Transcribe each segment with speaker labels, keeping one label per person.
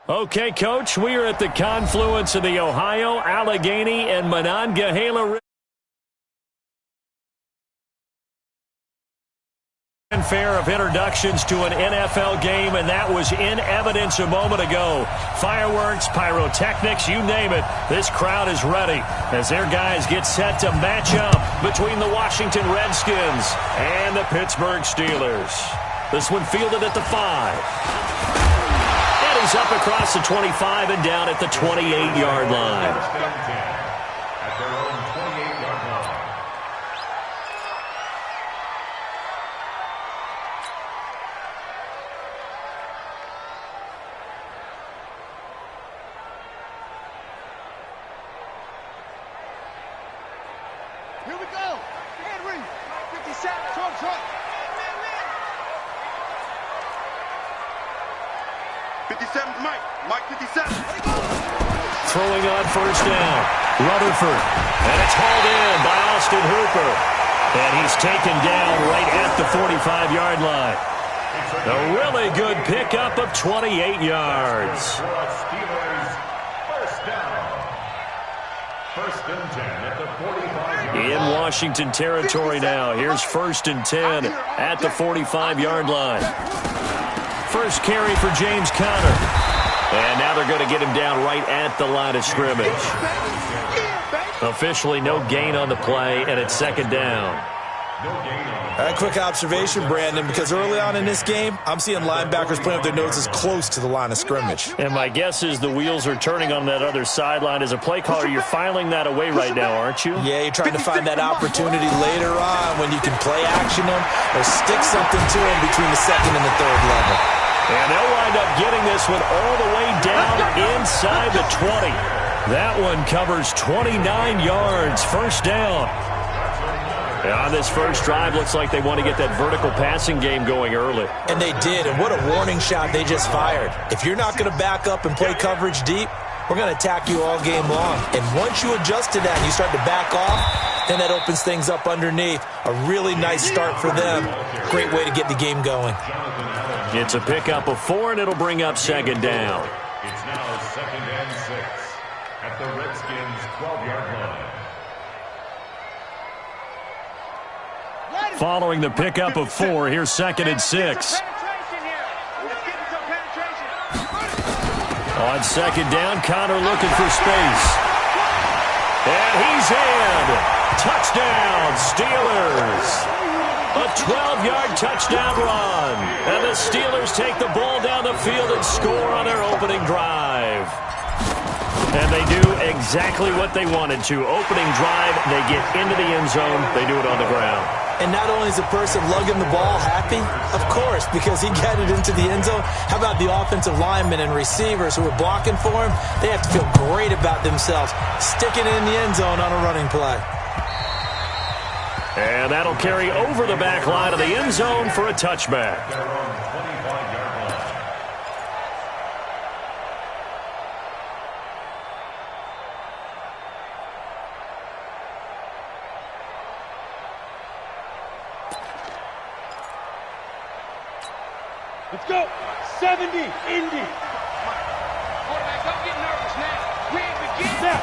Speaker 1: Okay, Coach, we are at the confluence of the Ohio, Allegheny, and Monongahela River. Fair of introductions to an NFL game, and that was in evidence a moment ago. Fireworks, pyrotechnics, you name it. This crowd is ready as their guys get set to match up between the Washington Redskins and the Pittsburgh Steelers. This one fielded at the 5. And he's up across the 25 and down at the 28-yard line.
Speaker 2: Here we go. Henry, 57, truck. 57, Mike 57.
Speaker 1: Throwing on first down, Rutherford. And it's hauled in by Austin Hooper. And he's taken down right at the 45-yard line. A really good pickup of 28 yards.
Speaker 3: First and 10 at the 45.
Speaker 1: In Washington territory now. Here's first and 10 at the 45-yard line. First carry for James Conner. And now they're going to get him down right at the line of scrimmage. Officially no gain on the play, and it's second down.
Speaker 4: A quick observation, Brandon, because early on in this game, I'm seeing linebackers putting up their noses close to the line of scrimmage.
Speaker 1: And my guess is the wheels are turning on that other sideline. As a play caller, you're filing that away right now, aren't you?
Speaker 4: Yeah, you're trying to find that opportunity later on when you can play action them or stick something to them between the second and the third level.
Speaker 1: And they'll wind up getting this one all the way down inside the 20. That one covers 29 yards, first down. On this first drive, looks like they want to get that vertical passing game going early.
Speaker 4: And they did, and what a warning shot they just fired. If you're not going to back up and play coverage deep, we're going to attack you all game long. And once you adjust to that and you start to back off, then that opens things up underneath. A really nice start for them. Great way to get the game going.
Speaker 1: It's a pickup of 4, and it'll bring up second down.
Speaker 3: It's now second and 6 at the Redskins' 12-yard line.
Speaker 1: Following the pickup of 4, here's second and 6. On second down, Conner looking for space. And he's in. Touchdown, Steelers. A 12-yard touchdown run. And the Steelers take the ball down the field and score on their opening drive. And they do exactly what they wanted to. Opening drive, they get into the end zone. They do it on the ground.
Speaker 4: And not only is the person lugging the ball happy, of course, because he got it into the end zone. How about the offensive linemen and receivers who are blocking for him? They have to feel great about themselves, sticking it in the end zone on a running play.
Speaker 1: And that'll carry over the back line of the end zone for a touchback.
Speaker 2: Let's go. 70, Indy. Quarterback, don't get nervous now. We ain't beginning.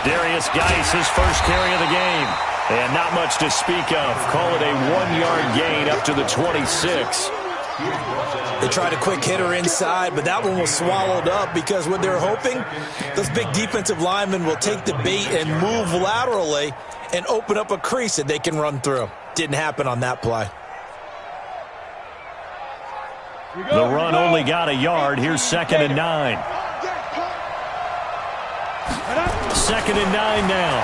Speaker 1: Darius Geis, his first carry of the game. And not much to speak of. Call it a 1-yard gain up to the 26.
Speaker 4: They tried a quick hitter inside, but that one was swallowed up because what they're hoping, those big defensive linemen will take the bait and move laterally and open up a crease that they can run through. Didn't happen on that play.
Speaker 1: The run only got a yard. Here's second and 9. Second and 9 now.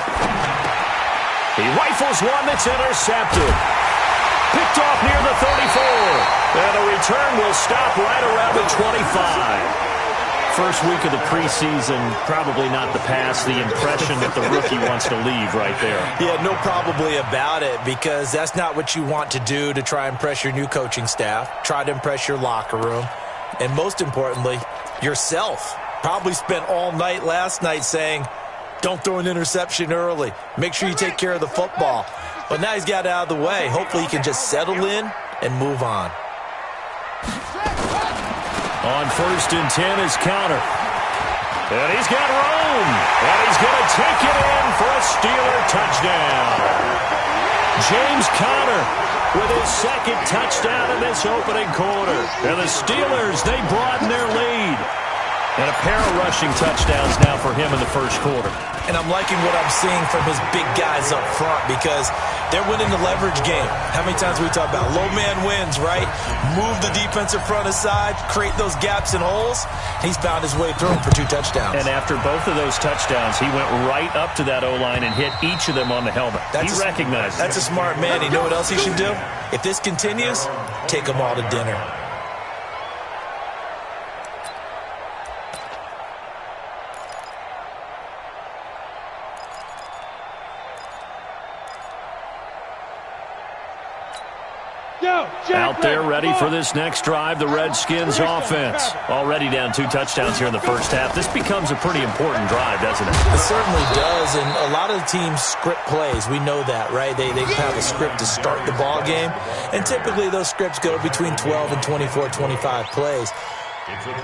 Speaker 1: He rifles one that's intercepted. Picked off near the 34. And the return will stop right around the 25. First week of the preseason, probably not the pass, the impression that the rookie wants to leave right there.
Speaker 4: Yeah, no probably about it, because that's not what you want to do to try and impress your new coaching staff, try to impress your locker room, and most importantly, yourself. Probably spent all night last night saying, don't throw an interception early. Make sure you take care of the football. But now he's got it out of the way. Hopefully he can just settle in and move on.
Speaker 1: On 1st and 10 is Counter. And he's got room. And he's going to take it in for a Steeler touchdown. James Conner with his second touchdown in this opening quarter. And the Steelers, they broaden their lead. And a pair of rushing touchdowns now for him in the first quarter.
Speaker 4: And I'm liking what I'm seeing from his big guys up front because they're winning the leverage game. How many times we talk about low man wins, right? Move the defensive front aside, create those gaps and holes. He's found his way through them for 2 touchdowns.
Speaker 1: And after both of those touchdowns, he went right up to that O-line and hit each of them on the helmet. He recognized it.
Speaker 4: That's a smart man. You know what else he should do? If this continues, take them all to dinner.
Speaker 1: Out there ready for this next drive, the Redskins offense. Already down 2 touchdowns here in the first half. This becomes a pretty important drive, doesn't it?
Speaker 4: It certainly does, and a lot of the teams script plays. We know that, right? They have a script to start the ball game, and typically those scripts go between 12 and 24, 25 plays.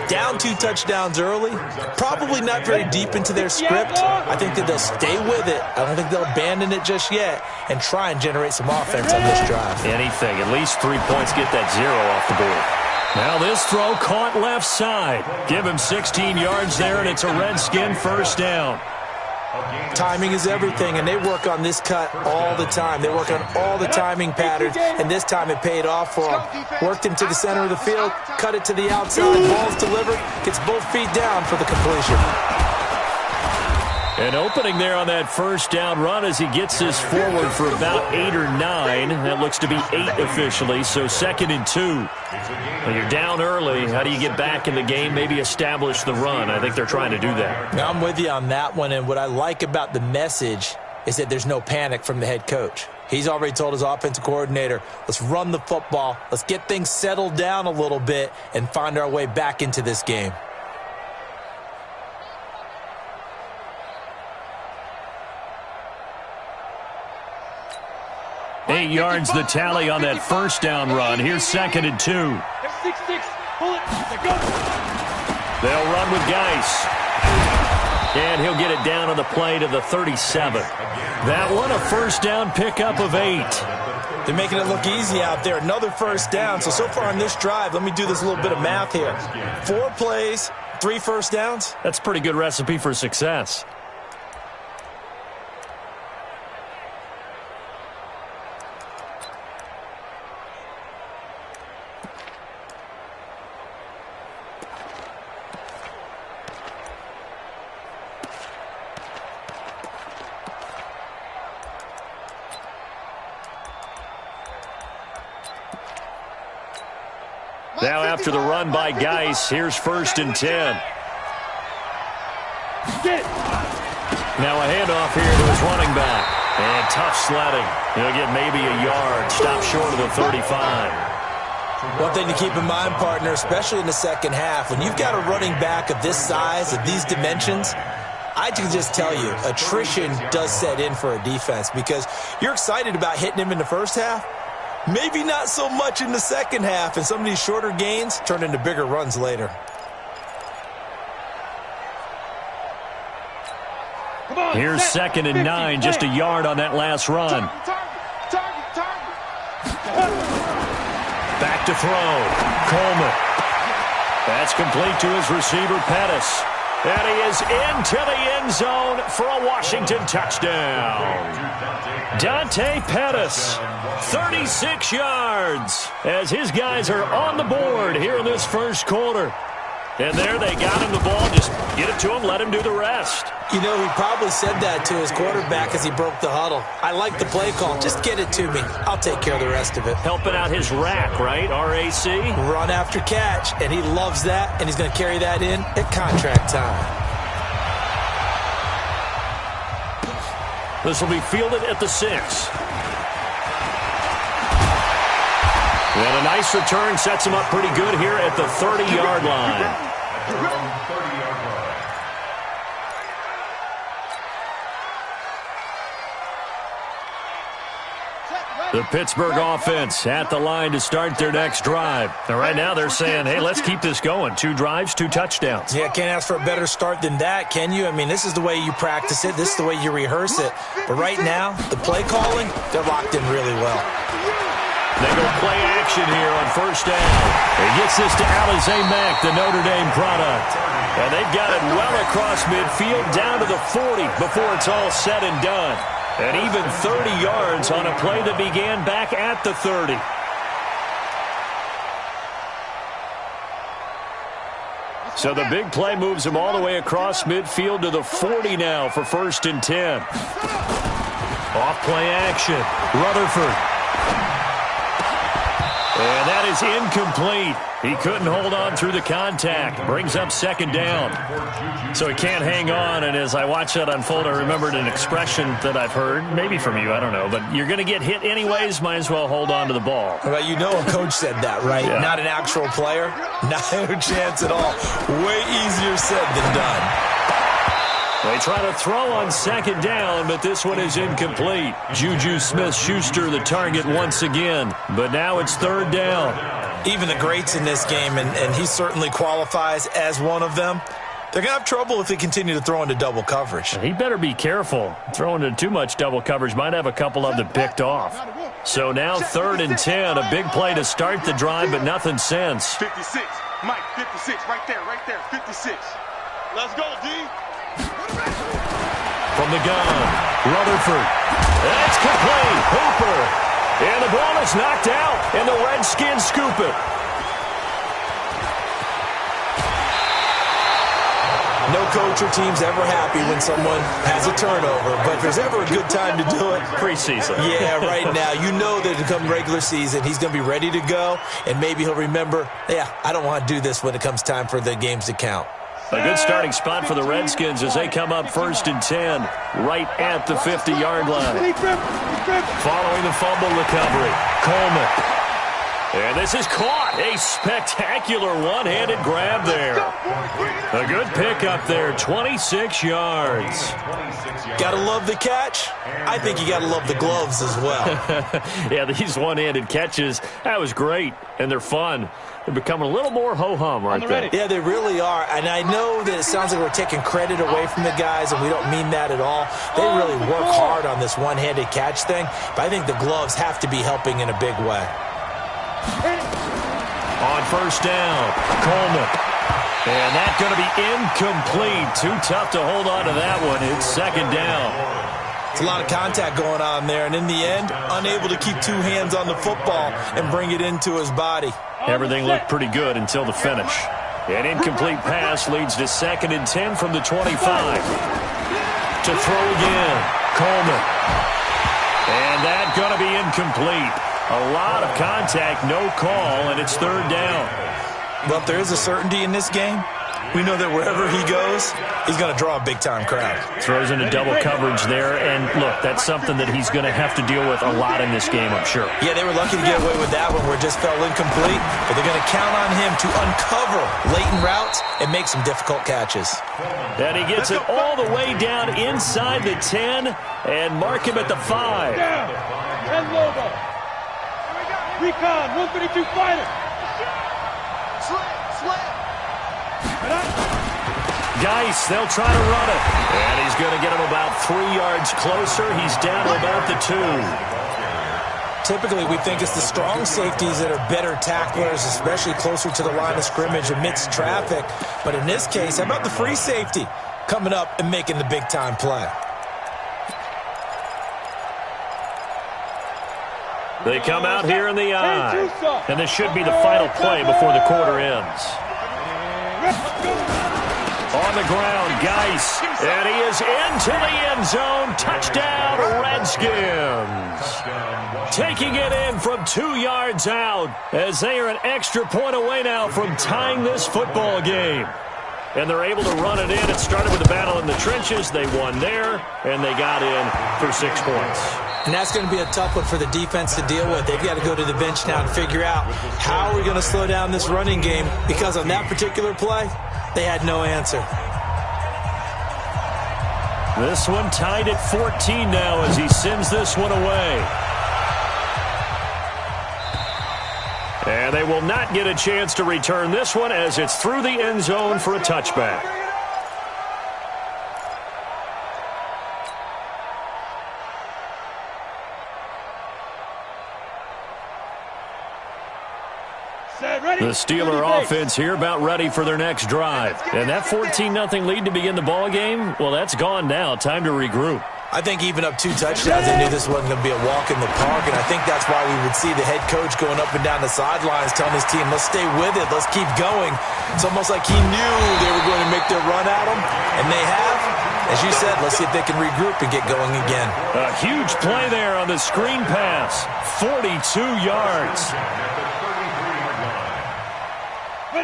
Speaker 4: Down 2 touchdowns early, probably not very deep into their script. I think that they'll stay with it. I don't think they'll abandon it just yet and try and generate some offense on this drive.
Speaker 1: Anything. At least 3 points, get that 0 off the board. Now this throw caught left side. Give him 16 yards there, and it's a Redskin first down.
Speaker 4: Timing is everything, and they work on this cut all the time. They work on all the timing patterns, and this time it paid off for him. Worked him to the center of the field, cut it to the outside, ball's delivered, gets both feet down for the completion.
Speaker 1: An opening there on that first down run as he gets this forward for about 8 or 9. That looks to be 8 officially, so 2nd and 2. Well, you're down early. How do you get back in the game, maybe establish the run? I think they're trying to do that.
Speaker 4: Now, I'm with you on that one, and what I like about the message is that there's no panic from the head coach. He's already told his offensive coordinator, let's run the football, let's get things settled down a little bit and find our way back into this game.
Speaker 1: Eight yards the tally on that first down run. Here's 2nd and 2. They'll run with Geis. And he'll get it down on the play to the 37. That one, a first down pickup of 8.
Speaker 4: They're making it look easy out there. Another first down. So far on this drive, let me do this little bit of math here. 4 plays, 3 first downs.
Speaker 1: That's a pretty good recipe for success. Now after the run by Geis, here's 1st and 10. Now a handoff here to his running back. And tough sledding. He'll get maybe a yard. Stop short of the 35.
Speaker 4: One thing to keep in mind, partner, especially in the second half, when you've got a running back of this size, of these dimensions, I can just tell you, attrition does set in for a defense because you're excited about hitting him in the first half. Maybe not so much in the second half, and some of these shorter gains turn into bigger runs later.
Speaker 1: Here's 2nd and 9, just a yard on that last run. Back to throw. Coleman. That's complete to his receiver, Pettis. And he is into the end zone for a Washington touchdown. Dante Pettis, 36 yards, as his guys are on the board here in this first quarter. And there they got him the ball. Just get it to him, let him do the rest.
Speaker 4: You know, he probably said that to his quarterback as he broke the huddle. I like the play call. Just get it to me. I'll take care of the rest of it.
Speaker 1: Helping out his rack, right? R-A-C?
Speaker 4: Run after catch, and he loves that, and he's going to carry that in at contract time.
Speaker 1: This will be fielded at the 6. And a nice return sets him up pretty good here at the 30-yard line. The Pittsburgh offense at the line to start their next drive. And right now they're saying, hey, let's keep this going. 2 drives, 2 touchdowns.
Speaker 4: Yeah, can't ask for a better start than that, can you? I mean, this is the way you practice it. This is the way you rehearse it. But right now, the play calling, they're locked in really well.
Speaker 1: They go play action here on first down. He gets this to Alize Mack, the Notre Dame product. And they've got it well across midfield down to the 40 before it's all said and done. And even 30 yards on a play that began back at the 30. So the big play moves him all the way across midfield to the 40 now for first and 10. Off play action. Rutherford. And that is incomplete. He couldn't hold on through the contact. Brings up second down. So he can't hang on. And as I watched that unfold, I remembered an expression that I've heard, maybe from you, I don't know. But you're going to get hit anyways, might as well hold on to the ball.
Speaker 4: Well, you know a coach said that, right?
Speaker 1: Yeah.
Speaker 4: Not an actual player. No chance at all. Way easier said than done.
Speaker 1: They try to throw on second down, but this one is incomplete. Juju Smith-Schuster the target once again, but now it's third down.
Speaker 4: Even the greats in this game, and he certainly qualifies as one of them, they're going to have trouble if they continue to throw into double coverage.
Speaker 1: He better be careful. Throwing into too much double coverage might have a couple of them picked off. So now third and 10, a big play to start the drive, but nothing since.
Speaker 2: 56, Mike, 56, right there, 56. Let's go, D.
Speaker 1: From the gun, Rutherford. That's complete. Hooper. And the ball is knocked out, and the Redskins scoop it.
Speaker 4: No coach or team's ever happy when someone has a turnover, but if there's ever a good time to do it,
Speaker 1: preseason.
Speaker 4: Yeah, right now. You know that come regular season, he's going to be ready to go, and maybe he'll remember, yeah, I don't want to do this when it comes time for the games to count.
Speaker 1: A good starting spot for the Redskins as they come up first and 10, right at the 50-yard line. Following the fumble recovery, Coleman. And this is caught. A spectacular one-handed grab there. A good pickup there, 26 yards.
Speaker 4: Got to love the catch. I think you got to love the gloves as well.
Speaker 1: Yeah, these one-handed catches, that was great, and they're fun. They're becoming a little more ho-hum right there.
Speaker 4: Yeah, they really are. And I know that it sounds like we're taking credit away from the guys, and we don't mean that at all. They really work hard on this one-handed catch thing, but I think the gloves have to be helping in a big way.
Speaker 1: On first down, Coleman. And that's going to be incomplete. Too tough to hold on to that one. It's second down.
Speaker 4: It's a lot of contact going on there, and in the end, unable to keep 2 hands on the football and bring it into his body.
Speaker 1: Everything looked pretty good until the finish. An incomplete pass leads to second and 10 from the 25. To throw again, Coleman. And that's going to be incomplete. A lot of contact, no call, and it's third down.
Speaker 4: Well, if there is a certainty in this game, we know that wherever he goes, he's going to draw a big-time crowd.
Speaker 1: Throws into double coverage there, and look, that's something that he's going to have to deal with a lot in this game, I'm sure.
Speaker 4: Yeah, they were lucky to get away with that one where it just fell incomplete, but they're going to count on him to uncover latent routes and make some difficult catches.
Speaker 1: And he gets it all the way down inside the 10 and mark him at the 5.
Speaker 2: Down. And logo. Recon, 152 fighter. Slam.
Speaker 1: Geis, they'll try to run it. And he's going to get him about 3 yards closer. He's down to about the 2.
Speaker 4: Typically, we think it's the strong safeties that are better tacklers, especially closer to the line of scrimmage amidst traffic. But in this case, how about the free safety coming up and making the big-time play?
Speaker 1: They come out here in the eye. And this should be the final play before the quarter ends. On the ground, Geis. And he is into the end zone. Touchdown, Redskins. Taking it in from 2 yards out as they are an extra point away now from tying this football game. And they're able to run it in. It started with a battle in the trenches. They won there, and they got in for 6 points.
Speaker 4: And that's going to be a tough one for the defense to deal with. They've got to go to the bench now and figure out how are we going to slow down this running game, because on that particular play, they had no answer.
Speaker 1: This one tied at 14 now as he sends this one away. And they will not get a chance to return this one as it's through the end zone for a touchback. The Steeler offense here about ready for their next drive. And that 14-0 lead to begin the ball game, well, that's gone now. Time to regroup.
Speaker 4: I think even up 2 touchdowns, they knew this wasn't going to be a walk in the park, and I think that's why we would see the head coach going up and down the sidelines telling his team, let's stay with it, let's keep going. It's almost like he knew they were going to make their run at him, and they have. As you said, let's see if they can regroup and get going again.
Speaker 1: A huge play there on the screen pass. 42 yards.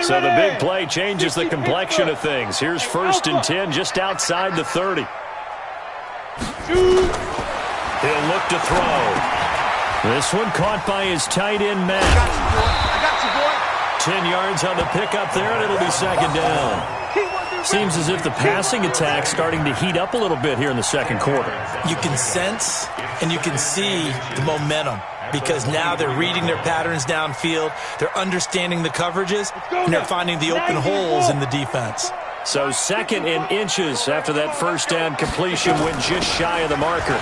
Speaker 1: So the big play changes the complexion of things. Here's 1st and 10 just outside the 30. He'll look to throw. This one caught by his tight end, Matt.
Speaker 2: I got you, boy.
Speaker 1: 10 yards on the pickup there, and it'll be 2nd down. Seems as if the passing attack's starting to heat up a little bit here in the 2nd quarter.
Speaker 4: You can sense and you can see the momentum because now they're reading their patterns downfield, they're understanding the coverages, and they're finding the open holes in the defense.
Speaker 1: So 2nd and inches after that 1st down completion went just shy of the marker.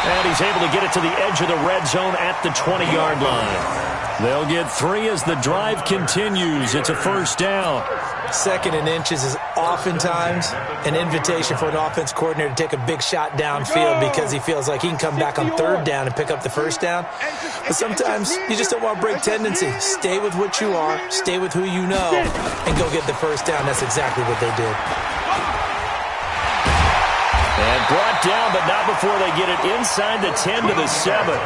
Speaker 1: And he's able to get it to the edge of the red zone at the 20-yard line. They'll get 3 as the drive continues. It's a 1st down.
Speaker 4: 2nd and inches is oftentimes an invitation for an offense coordinator to take a big shot downfield because he feels like he can come back on 3rd down and pick up the 1st down. But sometimes you just don't want to break tendency. Stay with what you are, stay with who you know, and go get the 1st down. That's exactly what they did.
Speaker 1: And brought down, but not before they get it inside the 10 to the 7.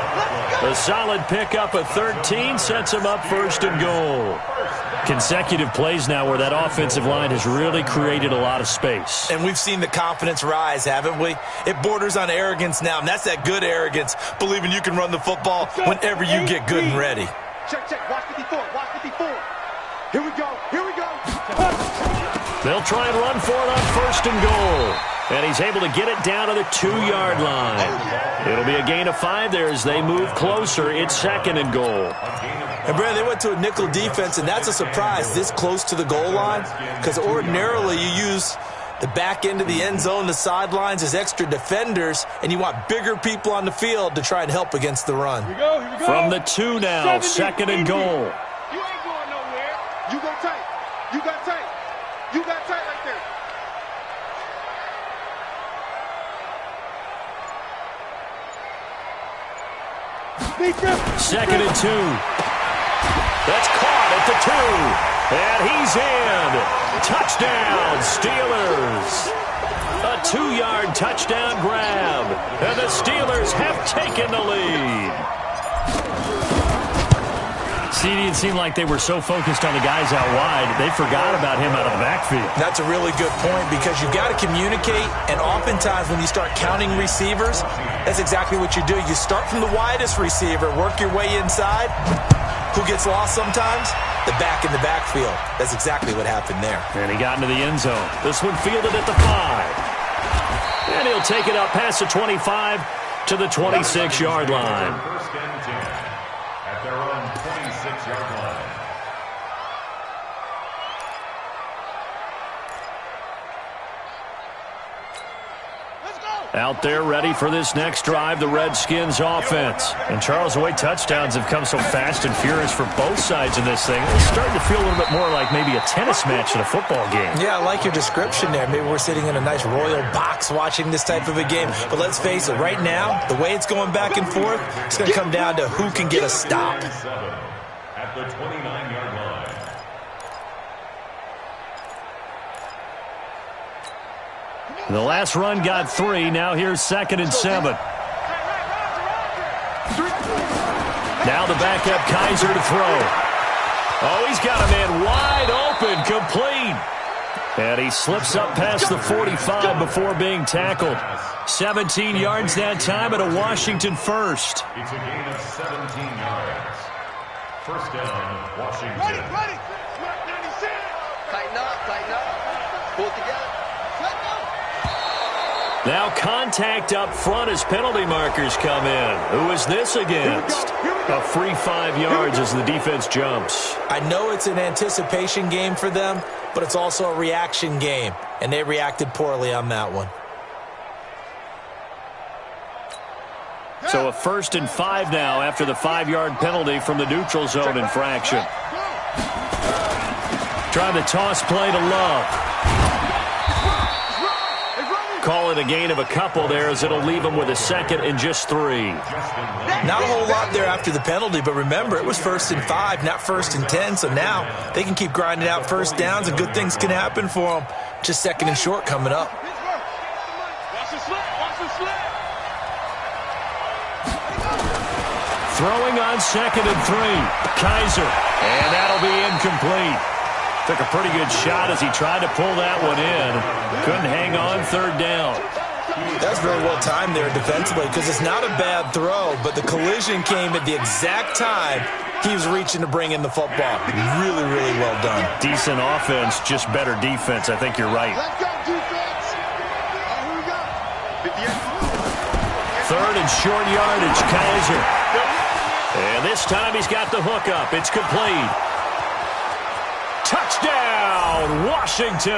Speaker 1: A solid pickup of 13 sets them up 1st and goal. Consecutive plays now where that offensive line has really created a lot of space.
Speaker 4: And we've seen the confidence rise, haven't we? It borders on arrogance now, and that's that good arrogance, believing you can run the football whenever you get good and ready.
Speaker 2: Check, watch 54, watch 54. Here we go.
Speaker 1: They'll try and run for it on 1st and goal. And he's able to get it down to the 2-yard line. It'll be a gain of 5 there as they move closer. It's 2nd and goal.
Speaker 4: And, Brad, they went to a nickel defense, and that's a surprise this close to the goal line because ordinarily you use the back end of the end zone, the sidelines as extra defenders, and you want bigger people on the field to try and help against the run.
Speaker 2: Here we go.
Speaker 1: From the 2 now, 2nd and goal.
Speaker 2: You ain't going nowhere. You go tight. You got tight. You got tight right there.
Speaker 1: 2nd and 2. That's caught at the 2. And he's in. Touchdown, Steelers. A 2-yard touchdown grab. And the Steelers have taken the lead. See, it seemed like they were so focused on the guys out wide, they forgot about him out of the backfield.
Speaker 4: That's a really good point because you've got to communicate, and oftentimes when you start counting receivers, that's exactly what you do. You start from the widest receiver, work your way inside. Who gets lost sometimes? The back in the backfield. That's exactly what happened there.
Speaker 1: And he got into the end zone. This one fielded at the 5. And he'll take it up past the 25 to the 26-yard line.
Speaker 3: First and 10 at their own 26-yard line.
Speaker 1: Out there ready for this next drive, the Redskins offense. And Charles, the way touchdowns have come so fast and furious for both sides of this thing, it's starting to feel a little bit more like maybe a tennis match than a football game.
Speaker 4: Yeah, I like your description there. Maybe we're sitting in a nice royal box watching this type of a game. But let's face it, right now, the way it's going back and forth, it's going to come down to who can get a stop.
Speaker 3: At the 29-yard line.
Speaker 1: The last run got 3. Now here's 2nd and 7. Now the backup Kaiser to throw. Oh, he's got a man wide open, complete. And he slips up past the 45 before being tackled. 17 yards that time at a Washington first.
Speaker 3: It's a gain of 17 yards. First down, Washington.
Speaker 2: Ready.
Speaker 5: Tighten up. Pull it together.
Speaker 1: Now contact up front as penalty markers come in. Who is this against? A free 5 yards as the defense jumps.
Speaker 4: I know it's an anticipation game for them, but it's also a reaction game, and they reacted poorly on that one.
Speaker 1: So a 1st and 5 now after the 5-yard penalty from the neutral zone infraction. Trying to toss play to Love. Call it a gain of a couple there as it'll leave them with a 2nd and just 3.
Speaker 4: Not a whole lot there after the penalty, but remember, it was 1st and 5, not 1st and 10, so now they can keep grinding out first downs and good things can happen for them. Just 2nd and short coming up.
Speaker 1: Throwing on 2nd and 3. Kaiser. And that'll be incomplete. Took a pretty good shot as he tried to pull that one in. Couldn't hang on 3rd down.
Speaker 4: That's very well timed there defensively because it's not a bad throw, but the collision came at the exact time he was reaching to bring in the football. Really, really well done.
Speaker 1: Decent offense, just better defense. I think you're right.
Speaker 2: Let's go, defense. Here we go.
Speaker 1: 3rd and short yardage, Kaiser. And this time he's got the hook up. It's complete. Touchdown, Washington.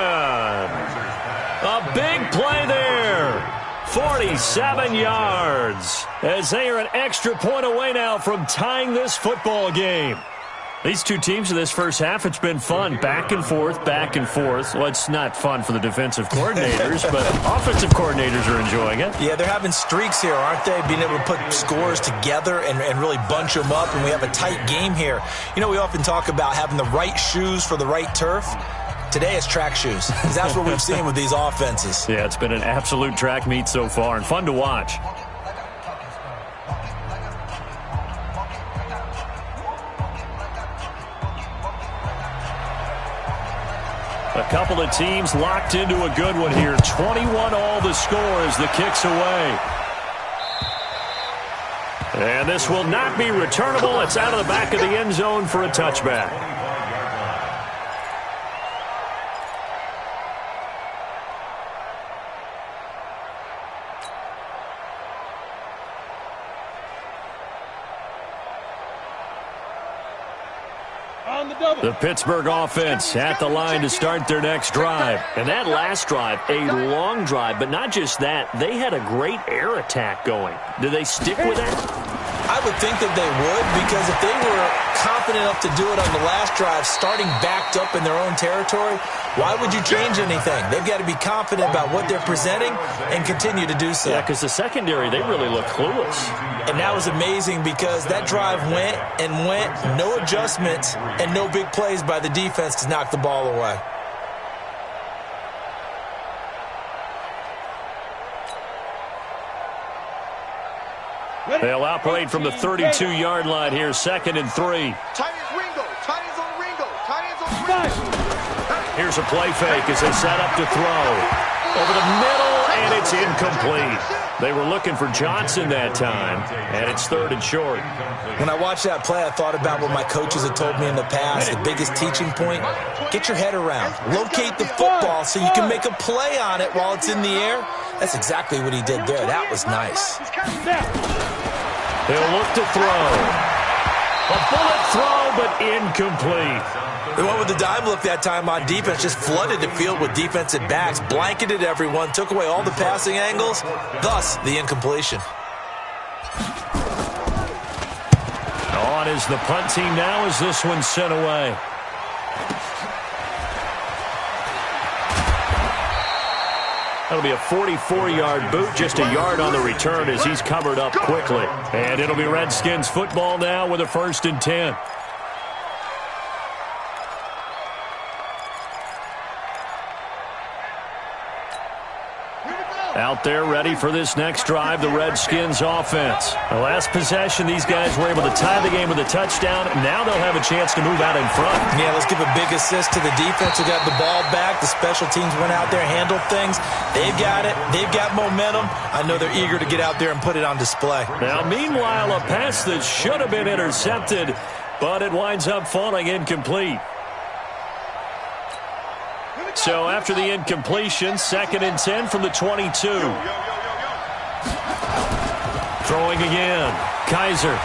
Speaker 1: A big play there. 47 yards. As they are an extra point away now from tying this football game. These two teams in this first half, it's been fun. Back and forth, back and forth. Well, it's not fun for the defensive coordinators, but offensive coordinators are enjoying it.
Speaker 4: Yeah, they're having streaks here, aren't they? Being able to put scores together and really bunch them up, and we have a tight game here. You know, we often talk about having the right shoes for the right turf. Today it's track shoes, because that's what we've seen with these offenses.
Speaker 1: Yeah, it's been an absolute track meet so far, and fun to watch. A couple of teams locked into a good one here. 21 all the score as the kick's away. And this will not be returnable. It's out of the back of the end zone for a touchback. The Pittsburgh offense at the line to start their next drive. And that last drive, a long drive, but not just that. They had a great air attack going. Do they stick with that?
Speaker 4: I would think that they would, because if they were confident enough to do it on the last drive, starting backed up in their own territory, why would you change anything? They've got to be confident about what they're presenting and continue to do so.
Speaker 1: Yeah, because the secondary, they really look clueless.
Speaker 4: And that was amazing because that drive went and went, no adjustments and no big plays by the defense to knock the ball away.
Speaker 1: They'll operate from the 32-yard line here, 2nd and 3.
Speaker 2: Tight ends Ringo. Tight ends on Ringo. Tight ends on Ringo.
Speaker 1: Here's a play fake as they set up to throw. Over the middle, and it's incomplete. They were looking for Johnson that time, and it's 3rd and short.
Speaker 4: When I watched that play, I thought about what my coaches had told me in the past. The biggest teaching point, get your head around. Locate the football so you can make a play on it while it's in the air. That's exactly what he did there. That was nice.
Speaker 1: He'll look to throw. A bullet throw, but incomplete.
Speaker 4: They went with the dime look that time on defense, just flooded the field with defensive backs, blanketed everyone, took away all the passing angles, thus the incompletion.
Speaker 1: On is the punt team now as this one's sent away. That'll be a 44-yard boot, just a yard on the return as he's covered up quickly. And it'll be Redskins football now with a 1st and 10. Out there ready for this next drive, the Redskins offense. The last possession, these guys were able to tie the game with a touchdown. Now they'll have a chance to move out in front.
Speaker 4: Yeah, let's give a big assist to the defense who got the ball back. The special teams went out there, handled things. They've got it. They've got momentum. I know they're eager to get out there and put it on display.
Speaker 1: Now, meanwhile, a pass that should have been intercepted, but it winds up falling incomplete. So after the incompletion, 2nd and 10 from the 22. Throwing again. Kaiser.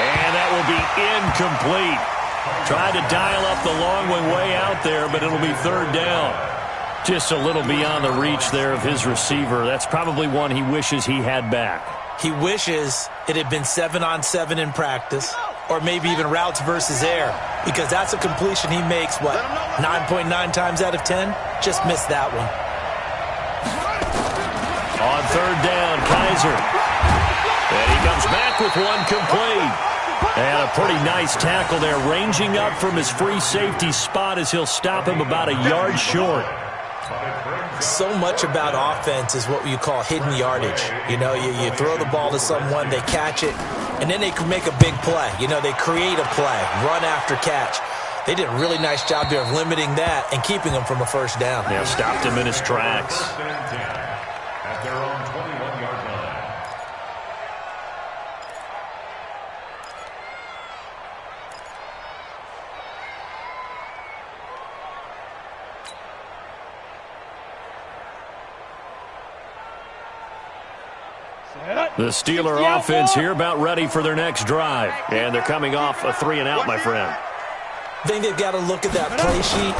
Speaker 1: And that will be incomplete. Tried to dial up the long one way out there, but it'll be 3rd down. Just a little beyond the reach there of his receiver. That's probably one he wishes he had back.
Speaker 4: He wishes it had been 7-on-7 in practice, or maybe even routes versus air, because that's a completion he makes, 9.9 times out of 10? Just missed that one.
Speaker 1: On 3rd down, Kaiser. And he comes back with one complete. And a pretty nice tackle there, ranging up from his free safety spot as he'll stop him about a yard short.
Speaker 4: So much about offense is what you call hidden yardage. You know, you throw the ball to someone, they catch it, and then they can make a big play. You know, they create a play, run after catch. They did a really nice job there of limiting that and keeping him from a 1st down.
Speaker 1: Yeah, stopped him in his tracks.
Speaker 3: At their own 21-yard line.
Speaker 1: The Steeler offense here about ready for their next drive. And they're coming off a 3-and-out, my friend.
Speaker 4: I think they've got to look at that play sheet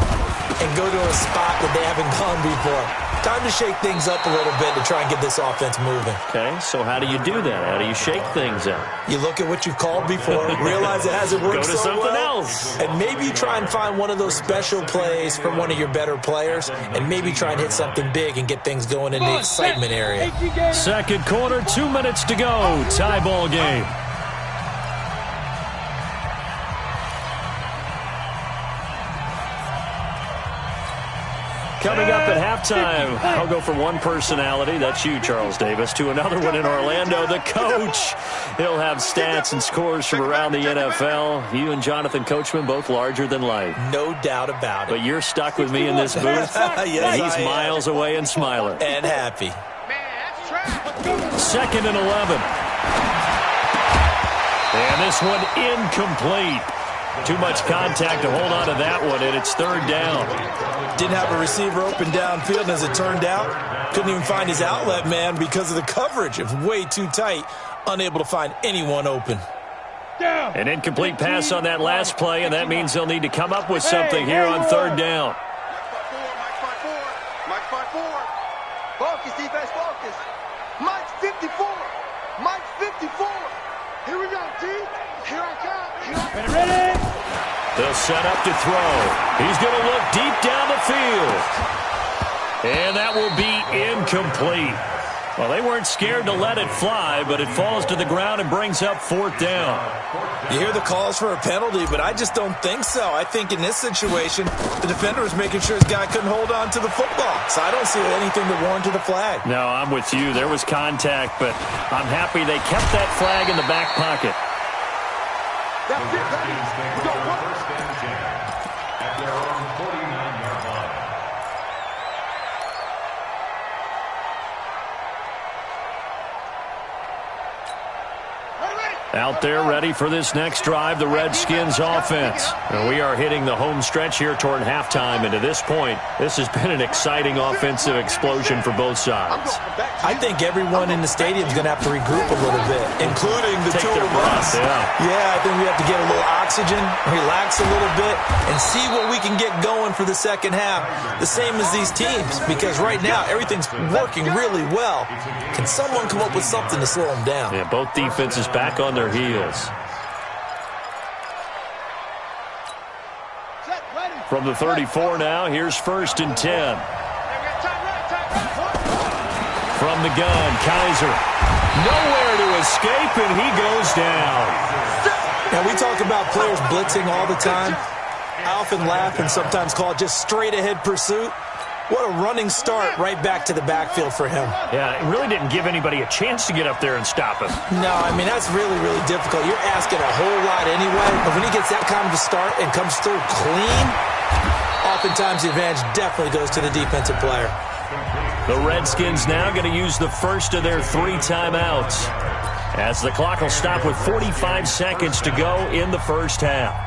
Speaker 4: and go to a spot that they haven't gone before. Time to shake things up a little bit to try and get this offense moving.
Speaker 1: Okay, so how do you do that? How do you shake things up?
Speaker 4: You look at what you've called before, realize it hasn't worked
Speaker 1: Go to
Speaker 4: so
Speaker 1: something
Speaker 4: well,
Speaker 1: else.
Speaker 4: and maybe you try and find one of those special plays from one of your better players, and maybe try and hit something big and get things going in the excitement area.
Speaker 1: 2nd quarter, 2 minutes to go. Tie ball game. Coming up at halftime, I'll go from one personality, that's you, Charles Davis, to another one in Orlando, the coach. He'll have stats and scores from around the NFL. You and Jonathan Coachman, both larger than life.
Speaker 4: No doubt about it.
Speaker 1: But you're stuck with me in this booth.
Speaker 4: Yes,
Speaker 1: and he's miles away and smiling.
Speaker 4: And happy.
Speaker 1: 2nd and 11. And this one incomplete. Too much contact to hold on to that one, and it's 3rd down.
Speaker 4: Didn't have a receiver open downfield, and as it turned out, couldn't even find his outlet man because of the coverage. It was way too tight, unable to find anyone open.
Speaker 1: An incomplete pass on that last play, and that means they'll need to come up with something here on 3rd down.
Speaker 2: Mike 5-4. Focus, defense, focus. Mike's 54. Mike's 54. Here we go, D. Here I come.
Speaker 5: Ready?
Speaker 1: They'll set up to throw. He's going to look deep down the field. And that will be incomplete. Well, they weren't scared to let it fly, but it falls to the ground and brings up 4th down.
Speaker 4: You hear the calls for a penalty, but I just don't think so. I think in this situation, the defender was making sure his guy couldn't hold on to the football. So I don't see anything that warranted a flag.
Speaker 1: No, I'm with you. There was contact, but I'm happy they kept that flag in the back pocket.
Speaker 3: The Redskins take over 1st and 10 at their own 49-yard line.
Speaker 1: Out there ready for this next drive, the Redskins offense. And we are hitting the home stretch here toward halftime. And to this point, this has been an exciting offensive explosion for both sides.
Speaker 4: I think everyone in the stadium is going to have to regroup a little bit, including the
Speaker 1: Take
Speaker 4: two
Speaker 1: their
Speaker 4: of
Speaker 1: breath,
Speaker 4: us.
Speaker 1: yeah.
Speaker 4: I think we have to get a little oxygen, relax a little bit, and see what we can get going for the second half, the same as these teams, because right now everything's working really well. Can someone come up with something to slow them down?
Speaker 1: Yeah, both defenses back on their heels. From the 34 now, here's 1st and 10. From the gun, Kaiser. Nowhere to escape, and he goes down.
Speaker 4: Now, we talk about players blitzing all the time. I often laugh and sometimes call it just straight-ahead pursuit. What a running start right back to the backfield for him.
Speaker 1: Yeah, it really didn't give anybody a chance to get up there and stop him.
Speaker 4: No, I mean, that's really, really difficult. You're asking a whole lot anyway, but when he gets that kind of a start and comes through clean, oftentimes the advantage definitely goes to the defensive player.
Speaker 1: The Redskins now going to use the first of their 3 timeouts, as the clock will stop with 45 seconds to go in the first half.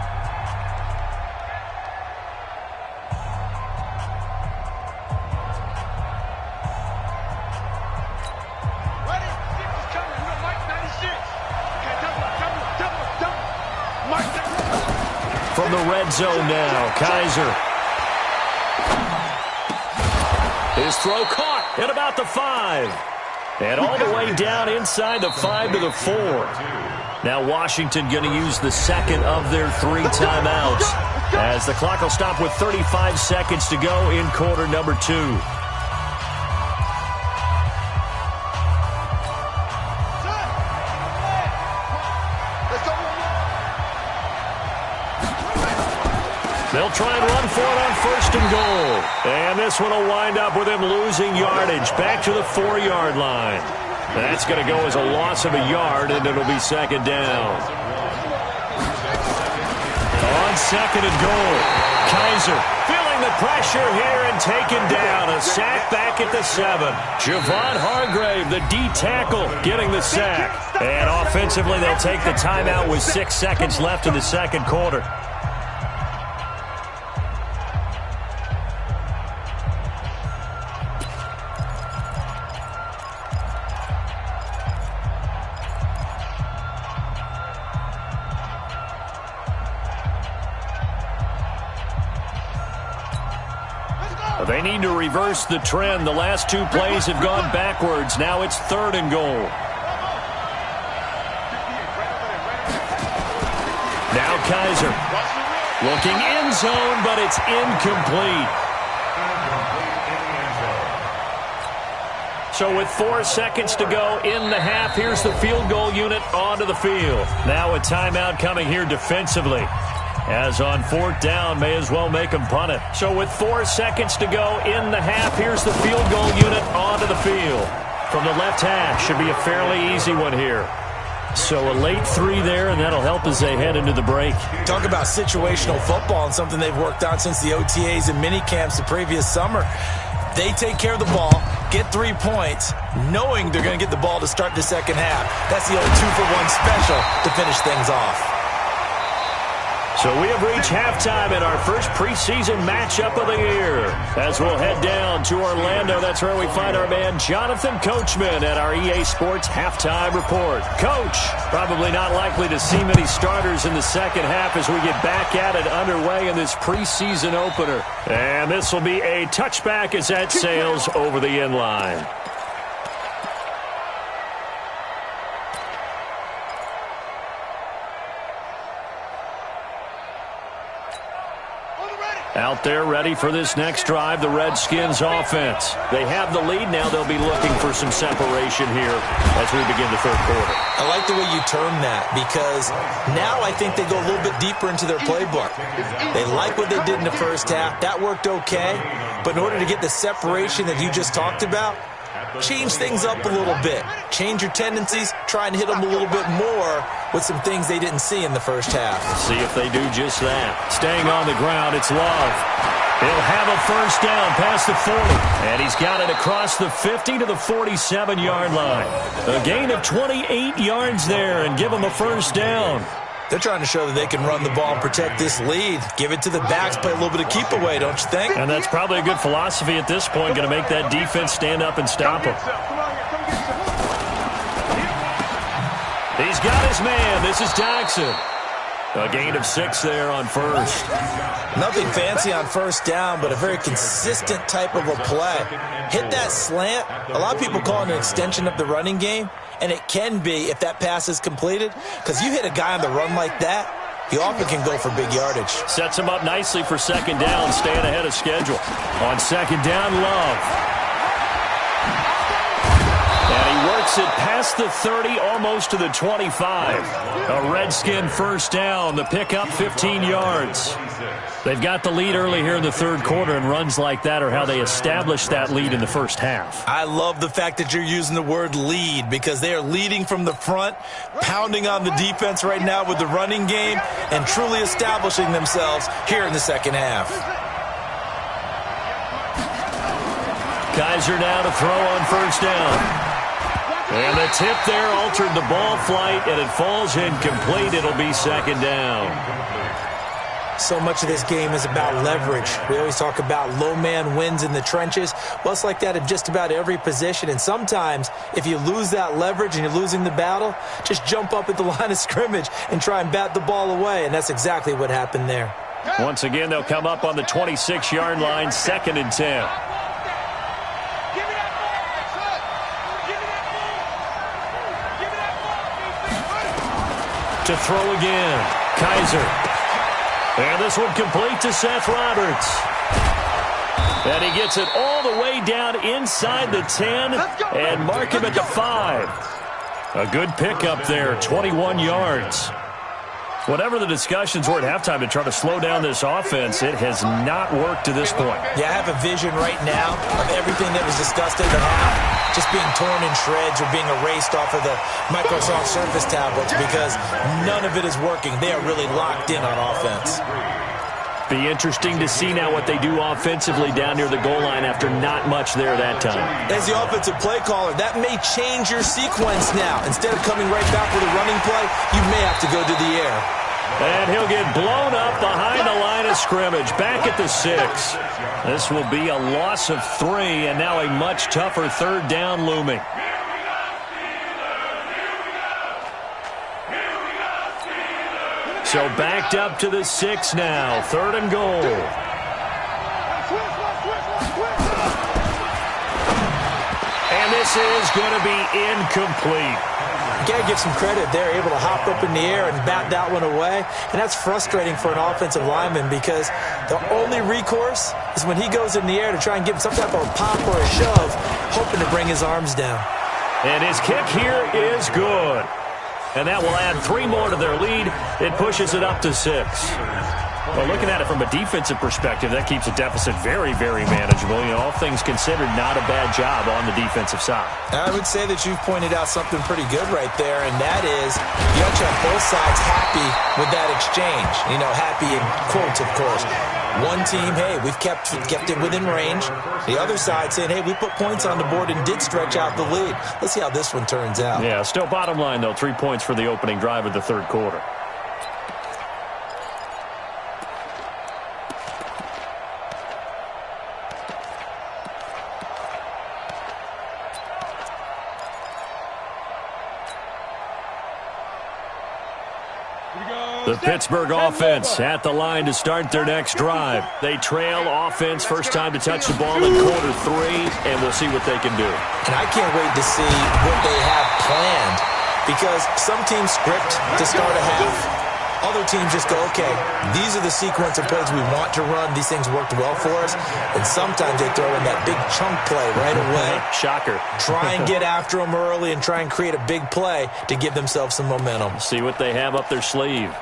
Speaker 1: the red zone now. Kaiser. His throw caught at about the 5. And all the way down inside the 5 to the 4. Now Washington going to use the second of their 3 timeouts, as the clock will stop with 35 seconds to go in quarter number 2. They'll try and run for it on 1st and goal. And this one will wind up with him losing yardage back to the 4-yard line. That's going to go as a loss of a yard, and it'll be 2nd down. On 2nd and goal, Kaiser feeling the pressure here and taken down. A sack back at the 7. Javon Hargrave, the D tackle, getting the sack. And offensively, they'll take the timeout with 6 seconds left in the 2nd quarter. They need to reverse the trend. The last 2 plays have gone backwards. Now it's 3rd and goal. Now Kaiser looking end zone, but it's incomplete. So with 4 seconds to go in the half, here's the field goal unit onto the field. Now a timeout coming here defensively. As on 4th down, may as well make them punt it. So with 4 seconds to go in the half, here's the field goal unit onto the field. From the left half, should be a fairly easy one here. So a late 3 there, and that'll help as they head into the break.
Speaker 4: Talk about situational football and something they've worked on since the OTAs and mini camps the previous summer. They take care of the ball, get 3 points, knowing they're going to get the ball to start the second half. That's the old 2-for-1 special to finish things off.
Speaker 1: So we have reached halftime in our first preseason matchup of the year. As we'll head down to Orlando, that's where we find our man Jonathan Coachman at our EA Sports Halftime Report. Coach, probably not likely to see many starters in the second half as we get back at it underway in this preseason opener. And this will be a touchback as that sails over the end line. Out there ready for this next drive, the Redskins offense. They have the lead. Now they'll be looking for some separation here as we begin the 3rd quarter.
Speaker 4: I like the way you term that, because now I think they go a little bit deeper into their playbook. They like what they did in the first half. That worked okay. But in order to get the separation that you just talked about, change things up a little bit. Change your tendencies. Try and hit them a little bit more with some things they didn't see in the first half.
Speaker 1: See if they do just that. Staying on the ground, it's Love. He'll have a 1st down past the 40. And he's got it across the 50 to the 47-yard line. A gain of 28 yards there and give him a 1st down.
Speaker 4: They're trying to show that they can run the ball and protect this lead. Give it to the backs, play a little bit of keep away, don't you think?
Speaker 1: And that's probably a good philosophy at this point, going to make that defense stand up and stop him. He's got his man. This is Jackson. A gain of 6 there on 1st.
Speaker 4: Nothing fancy on 1st down, but a very consistent type of a play. Hit that slant. A lot of people call it an extension of the running game, and it can be if that pass is completed, because you hit a guy on the run like that, he often can go for big yardage.
Speaker 1: Sets him up nicely for 2nd down, staying ahead of schedule. On 2nd down, Love. And he works it past the 30, almost to the 25. A Redskin 1st down, the pickup 15 yards. They've got the lead early here in the 3rd quarter, and runs like that are how they establish that lead in the first half.
Speaker 4: I love the fact that you're using the word lead, because they are leading from the front, pounding on the defense right now with the running game, and truly establishing themselves here in the second half.
Speaker 1: Kaiser now to throw on 1st down. And the tip there altered the ball flight, and it falls incomplete. It'll be 2nd down.
Speaker 4: So much of this game is about leverage. We always talk about low man wins in the trenches. Well, it's like that in just about every position. And sometimes, if you lose that leverage and you're losing the battle, just jump up at the line of scrimmage and try and bat the ball away. And that's exactly what happened there.
Speaker 1: Once again, they'll come up on the 26-yard line, 2nd and 10. To throw again, Kaiser. And this one complete to Seth Roberts. And he gets it all the way down inside the 10 and mark him at the 5. A good pickup there, 21 yards. Whatever the discussions were at halftime to try to slow down this offense, it has not worked to this point.
Speaker 4: Yeah, I have a vision right now of everything that was discussed in the half just being torn in shreds or being erased off of the Microsoft Surface tablets because none of it is working. They are really locked in on offense.
Speaker 1: Be interesting to see now what they do offensively down near the goal line after not much there that time.
Speaker 4: As the offensive play caller, that may change your sequence now. Instead of coming right back with a running play, you may have to go to the air.
Speaker 1: And he'll get blown up behind the line of scrimmage, back at the 6. This will be a loss of 3, and now a much tougher 3rd down looming. So backed up to the 6 now. 3rd and goal. And this is going to be incomplete.
Speaker 4: You got to give some credit. They're able to hop up in the air and bat that one away. And that's frustrating for an offensive lineman because the only recourse is when he goes in the air to try and give some type of a pop or a shove, hoping to bring his arms down.
Speaker 1: And his kick here is good. And that will add 3 more to their lead. It pushes it up to 6. Well, looking at it from a defensive perspective, that keeps a deficit very, very manageable. You know, all things considered, not a bad job on the defensive side.
Speaker 4: I would say that you've pointed out something pretty good right there, and that is you have to have both sides happy with that exchange. You know, happy in quotes, of course. One team, hey, we've kept it within range. The other side saying, hey, we put points on the board and did stretch out the lead. Let's see how this one turns out.
Speaker 1: Yeah, still bottom line, though, 3 points for the opening drive of the 3rd quarter. The Pittsburgh offense at the line to start their next drive. They trail offense, first time to touch the ball in quarter 3, and we'll see what they can do.
Speaker 4: And I can't wait to see what they have planned because some teams script to start a half. Other teams just go, okay, these are the sequence of plays we want to run. These things worked well for us. And sometimes they throw in that big chunk play right away.
Speaker 1: Shocker.
Speaker 4: Try and get after them early and try and create a big play to give themselves some momentum.
Speaker 1: See what they have up their sleeve.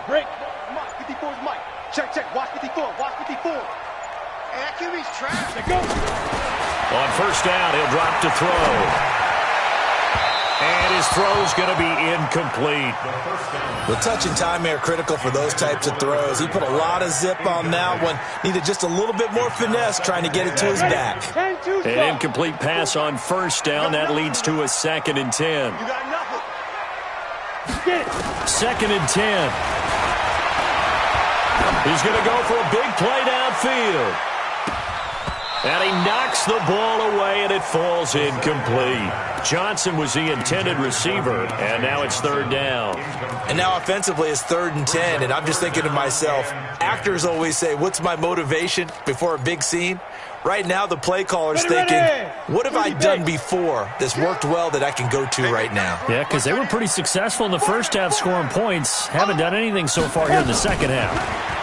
Speaker 2: Break. Mike, 54 is Mike. Check, check. Watch 54. Watch 54. Hey, that QB's trash. They go.
Speaker 1: On first down, he'll drop to throw. And his throw's going to be incomplete.
Speaker 4: The touch and timing are critical for those types of throws. He put a lot of zip on that one. Needed just a little bit more finesse trying to get it to his back.
Speaker 1: An incomplete pass on first down. That leads to a 2nd and 10.
Speaker 2: You got nothing.
Speaker 1: 2nd and 10. He's going to go for a big play downfield. And he knocks the ball away, and it falls incomplete. Johnson was the intended receiver, and now it's 3rd down.
Speaker 4: And now offensively it's 3rd and 10, and I'm just thinking to myself, actors always say, what's my motivation before a big scene? Right now the play caller's thinking, what have I done before that's worked well that I can go to right now?
Speaker 1: Yeah, because they were pretty successful in the first half scoring points. Haven't done anything so far here in the second half.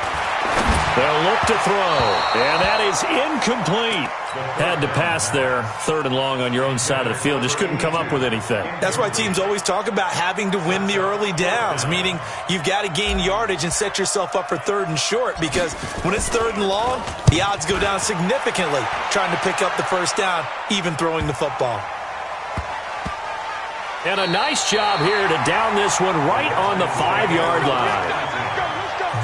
Speaker 1: They'll look to throw, and that is incomplete. Had to pass there, 3rd and long on your own side of the field. Just couldn't come up with anything.
Speaker 4: That's why teams always talk about having to win the early downs, meaning you've got to gain yardage and set yourself up for 3rd and short, because when it's 3rd and long, the odds go down significantly trying to pick up the first down, even throwing the football.
Speaker 1: And a nice job here to down this one right on the 5-yard line.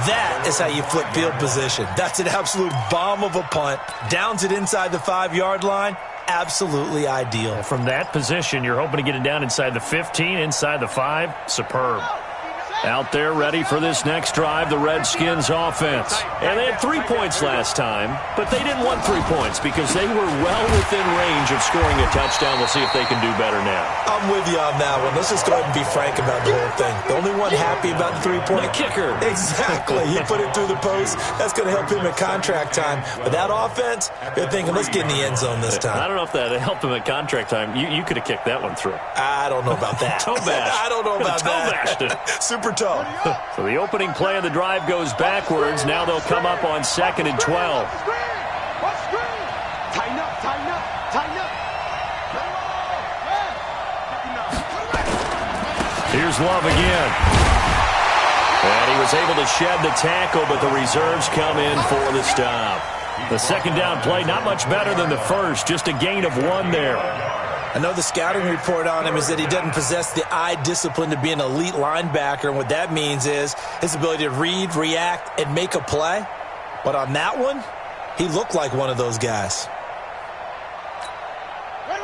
Speaker 4: That is how you flip field position. That's an absolute bomb of a punt. Downs it inside the 5-yard line. absolutely ideal.
Speaker 1: From that position, you're hoping to get it down inside the 15, inside the 5. Superb. Out there ready for this next drive, the Redskins offense. And they had 3 points last time, but they didn't want 3 points because they were well within range of scoring a touchdown. We'll see if they can do better now.
Speaker 4: I'm with you on that one. Let's just go ahead and be frank about the whole thing. The only one happy about the 3-point
Speaker 1: kicker.
Speaker 4: Exactly. He put it through the post. That's going to help him at contract time. But that offense, they're thinking, let's get in the end zone this time.
Speaker 1: I don't know if that helped him at contract time. You could have kicked that one through.
Speaker 4: I don't know about that.
Speaker 1: Toe bash.
Speaker 4: I don't know about
Speaker 1: that. Toe bashed it.
Speaker 4: Super toe.
Speaker 1: So the opening play of the drive goes backwards. Now they'll come up on 2nd and 12.
Speaker 2: Tighten up, tighten up, tighten up.
Speaker 1: Here's Love again. And he was able to shed the tackle, but the reserves come in for the stop. The second down play, not much better than the first, just a gain of 1 there.
Speaker 4: I know the scouting report on him is that he doesn't possess the eye discipline to be an elite linebacker, and what that means is his ability to read, react, and make a play. But on that one, he looked like one of those guys.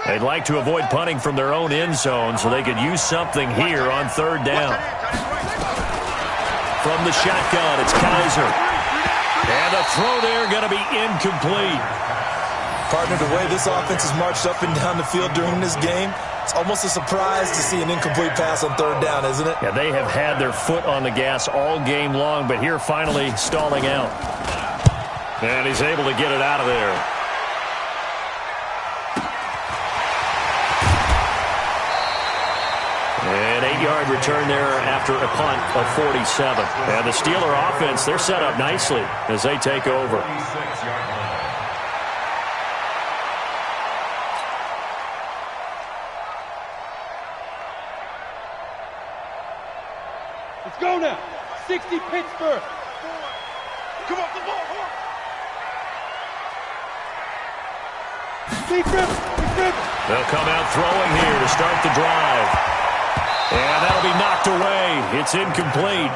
Speaker 1: They'd like to avoid punting from their own end zone so they could use something here on 3rd down. From the shotgun, it's Kaiser. And the throw there going to be incomplete.
Speaker 4: Partner, the way this offense has marched up and down the field during this game, it's almost a surprise to see an incomplete pass on 3rd down, isn't it?
Speaker 1: Yeah, they have had their foot on the gas all game long, but here finally stalling out. And he's able to get it out of there. An 8-yard return there after a punt of 47. And the Steeler offense, they're set up nicely as they take over.
Speaker 5: Let's go now. 60 Pittsburgh.
Speaker 2: Come on, come on.
Speaker 5: Deep river.
Speaker 1: They'll come out throwing here to start the drive. And that'll be knocked away. It's incomplete.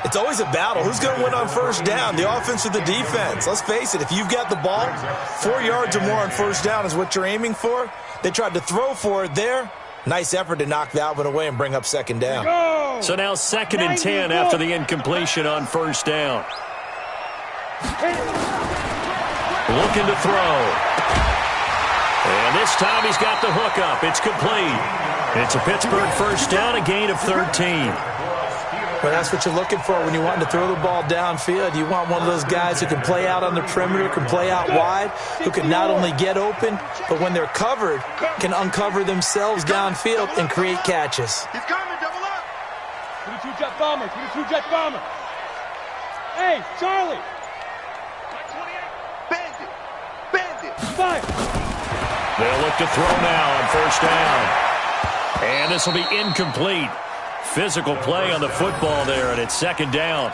Speaker 4: It's always a battle. Who's going to win on 1st down, the offense or the defense? Let's face it, if you've got the ball, 4 yards or more on 1st down is what you're aiming for. They tried to throw for it there. Nice effort to knock that one away and bring up 2nd down.
Speaker 1: So now 2nd and 10 after the incompletion on 1st down. Looking to throw. And this time he's got the hook up. It's complete. It's a Pittsburgh 1st down, a gain of 13.
Speaker 4: Well, that's what you're looking for when you want to throw the ball downfield. You want one of those guys who can play out on the perimeter, can play out wide, who can not only get open, but when they're covered, can uncover themselves downfield and create catches.
Speaker 2: He's coming, double up.
Speaker 5: 22 jet bomber. 22 jet bomber. Hey, Charlie.
Speaker 2: Bandit.
Speaker 5: Fire.
Speaker 1: They'll look to throw now on 1st down. And this will be incomplete. Physical play on the football there, and it's 2nd down.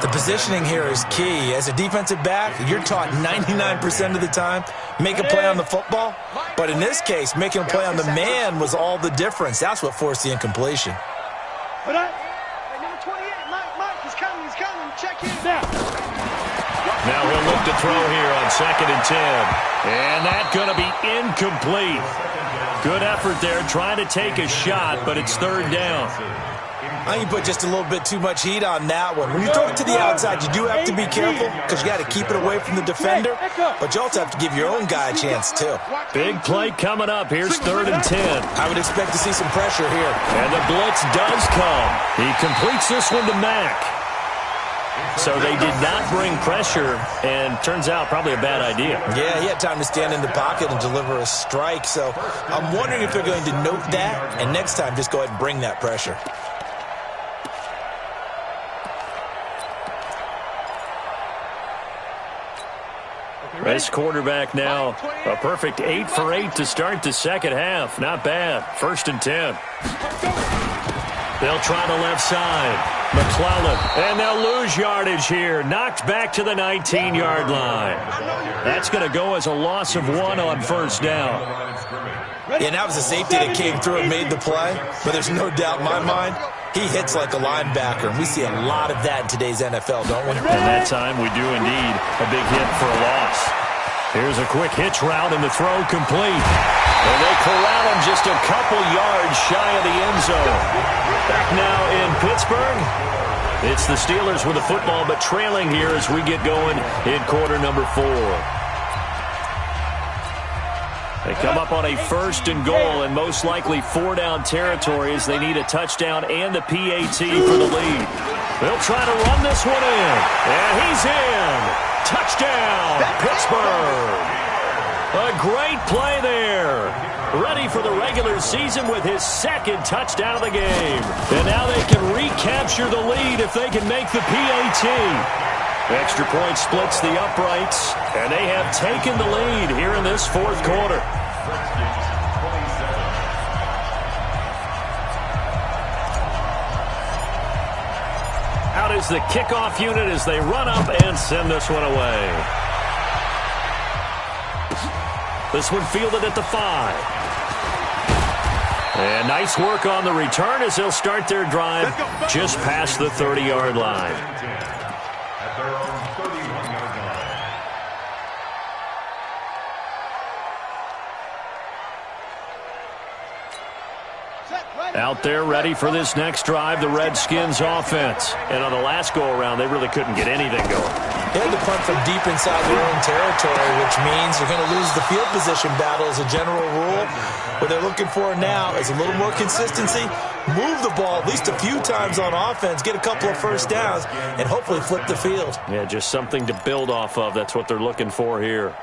Speaker 4: The positioning here is key. As a defensive back, you're taught 99% of the time, make a play on the football. But in this case, making a play on the man was all the difference. That's what forced the incompletion.
Speaker 2: Number 28, Mike, he's coming. Check in.
Speaker 1: Now he'll look to throw here on 2nd and 10. And that's going to be incomplete. Good effort there, trying to take a shot, but it's 3rd down.
Speaker 4: I think you put just a little bit too much heat on that one. When you throw it to the outside, you do have to be careful because you got to keep it away from the defender, but you also have to give your own guy a chance, too.
Speaker 1: Big play coming up. Here's 3rd and 10.
Speaker 4: I would expect to see some pressure here.
Speaker 1: And the blitz does come. He completes this one to Mack. So they did not bring pressure, and turns out probably a bad idea.
Speaker 4: Yeah, he had time to stand in the pocket and deliver a strike. So I'm wondering if they're going to note that, and next time just go ahead and bring that pressure.
Speaker 1: This quarterback now, a perfect 8 for 8 to start the second half. Not bad. 1st and 10. They'll try the left side. McClellan, and they'll lose yardage here. Knocked back to the 19-yard line. That's going to go as a loss of 1 on 1st down.
Speaker 4: Yeah, and that was a safety that came through and made the play. But there's no doubt in my mind, he hits like a linebacker. And we see a lot of that in today's NFL, don't we?
Speaker 1: And that time we do indeed a big hit for a loss. Here's a quick hitch route, and the throw complete. And they corral him just a couple yards shy of the end zone. Back now in Pittsburgh. It's the Steelers with the football, but trailing here as we get going in quarter number 4. They come up on a 1st and goal, and most likely 4-down territory as they need a touchdown and a PAT for the lead. They'll try to run this one in, and he's in. Touchdown, Pittsburgh. A great play there. Ready for the regular season with his 2nd touchdown of the game. And now they can recapture the lead if they can make the PAT. Extra point splits the uprights, and they have taken the lead here in this 4th quarter. Out is the kickoff unit as they run up and send this one away. This one fielded at the 5. And nice work on the return as they'll start their drive just past the 30-yard line.
Speaker 3: At their own 31-yard line.
Speaker 1: Out there ready for this next drive, the Redskins offense. And on the last go-around, they really couldn't get anything going.
Speaker 4: They had to punt from deep inside their own territory, which means they're going to lose the field position battle as a general rule. What they're looking for now is a little more consistency, move the ball at least a few times on offense, get a couple of first downs, and hopefully flip the field.
Speaker 1: Yeah, just something to build off of. That's what they're looking for here.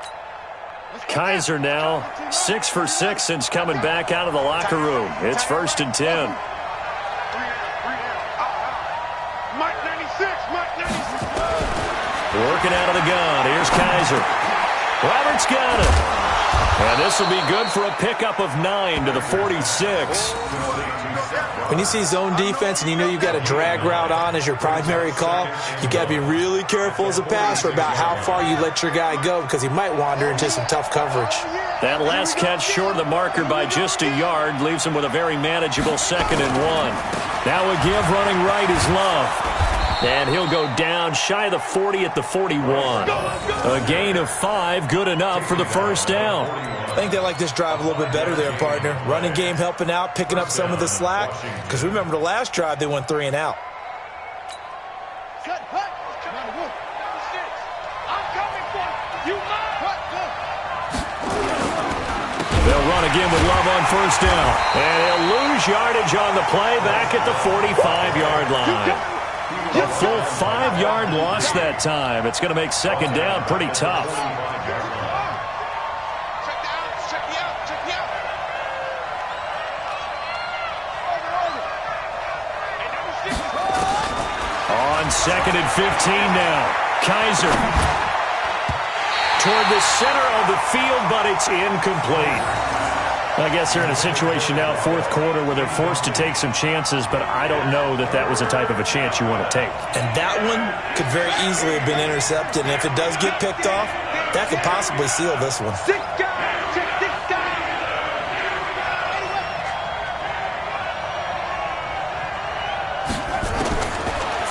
Speaker 1: Kaiser now 6 for 6 since coming back out of the locker room. It's 1st and 10. Working out of the gun. Here's Kaiser. Roberts got it. And this will be good for a pickup of 9 to the 46.
Speaker 4: When you see zone defense and you know you've got a drag route on as your primary call, you've got to be really careful as a passer about how far you let your guy go because he might wander into some tough coverage.
Speaker 1: That last catch short of the marker by just a yard leaves him with a very manageable 2nd and 1. Now a give running right is Love. And he'll go down shy of the 40 at the 41. A gain of 5, good enough for the 1st down.
Speaker 4: I think they like this drive a little bit better there, partner. Running game helping out, picking up some of the slack. Because remember the last drive, they went 3 and out.
Speaker 1: They'll run again with Love on 1st down. And he'll lose yardage on the play back at the 45-yard line. A full 5-yard loss that time. It's going to make 2nd down pretty tough. On 2nd and 15 now. Kaiser toward the center of the field, but it's incomplete. I guess they're in a situation now, 4th quarter, where they're forced to take some chances, but I don't know that that was the type of a chance you want to take.
Speaker 4: And that one could very easily have been intercepted, and if it does get picked off, that could possibly seal this one.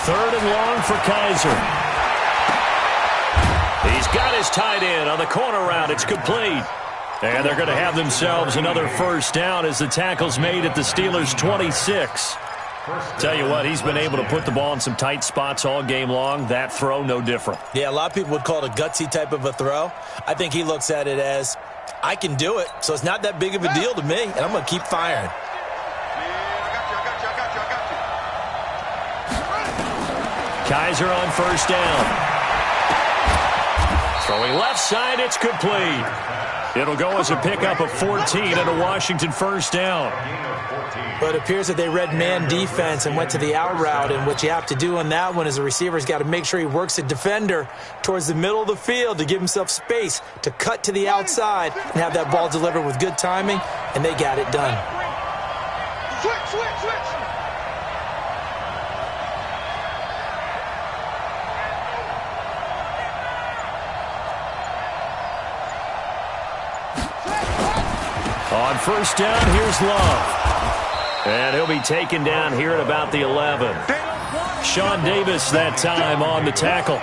Speaker 1: 3rd and long for Kaiser. He's got his tight end on the corner route. It's complete. And they're going to have themselves another 1st down as the tackle's made at the Steelers' 26. Tell you what, he's been able to put the ball in some tight spots all game long. That throw, no different.
Speaker 4: Yeah, a lot of people would call it a gutsy type of a throw. I think he looks at it as, I can do it, so it's not that big of a deal to me, and I'm going to keep firing.
Speaker 1: Kaiser on 1st down. Throwing left side, it's complete. It'll go as a pickup of 14 and a Washington 1st down.
Speaker 4: But it appears that they read man defense and went to the out route, and what you have to do on that one is the receiver's got to make sure he works the defender towards the middle of the field to give himself space to cut to the outside and have that ball delivered with good timing, and they got it done.
Speaker 2: Switch.
Speaker 1: On 1st down, here's Love. And he'll be taken down here at about the 11. Sean Davis that time on the tackle.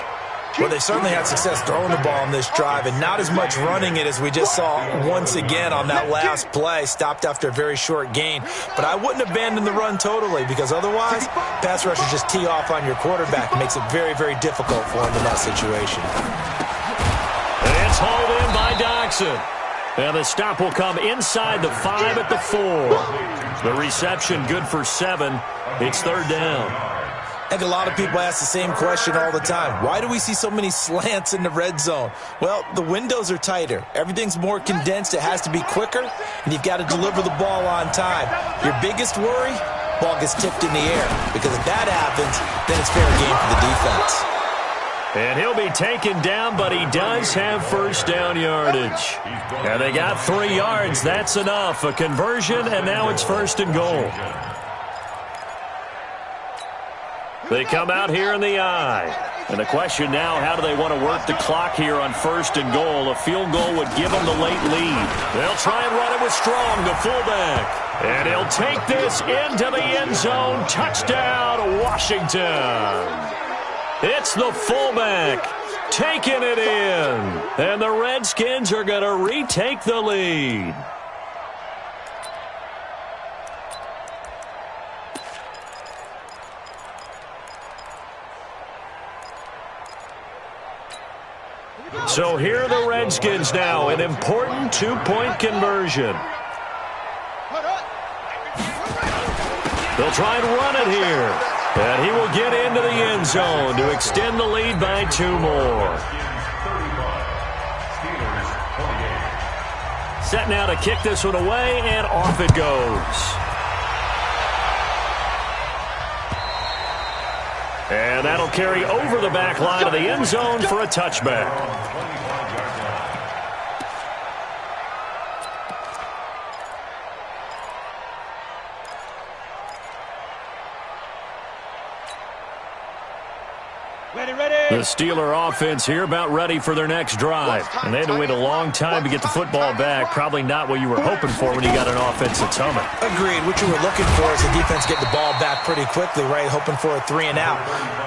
Speaker 4: Well, they certainly had success throwing the ball on this drive and not as much running it as we just saw once again on that last play. Stopped after a very short gain. But I wouldn't abandon the run totally because otherwise, pass rushers just tee off on your quarterback. It makes it very, very difficult for him in that situation.
Speaker 1: It's hauled in by Doxson. And the stop will come inside the 5 at the 4. The reception good for 7. It's third down.
Speaker 4: I think a lot of people ask the same question all the time. Why do we see so many slants in the red zone? Well, the windows are tighter. Everything's more condensed. It has to be quicker, and you've got to deliver the ball on time. Your biggest worry, ball gets tipped in the air. Because if that happens, then it's fair game for the defense.
Speaker 1: And he'll be taken down, but he does have first down yardage. And they got 3 yards. That's enough. A conversion, and now it's first and goal. They come out here in the eye. And the question now, how do they want to work the clock here on first and goal? A field goal would give them the late lead. They'll try and run it with Strong, the fullback. And he'll take this into the end zone. Touchdown, Washington. It's the fullback taking it in. And the Redskins are going to retake the lead. So here are the Redskins now, an important 2-point conversion. They'll try and run it here. And he will get into the end zone to extend the lead by 2 more. Set now to kick this one away, and off it goes. And that'll carry over the back line of the end zone for a touchback. The Steeler offense here about ready for their next drive. And they had to wait a long time to get the football back. Probably not what you were hoping for when you got an offense that's humming.
Speaker 4: Agreed. What you were looking for is the defense get the ball back pretty quickly, right? Hoping for a 3 and out.